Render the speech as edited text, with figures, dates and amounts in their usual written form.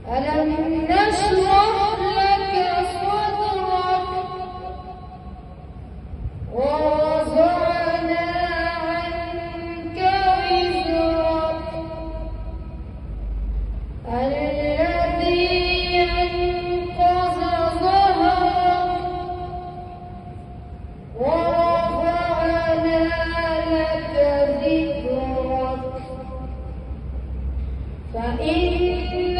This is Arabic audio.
ألم نشرح لك صدرك ووضعنا عنك وزرك الذي أنقض ظهرك ورفعنا لك ذكرك فإن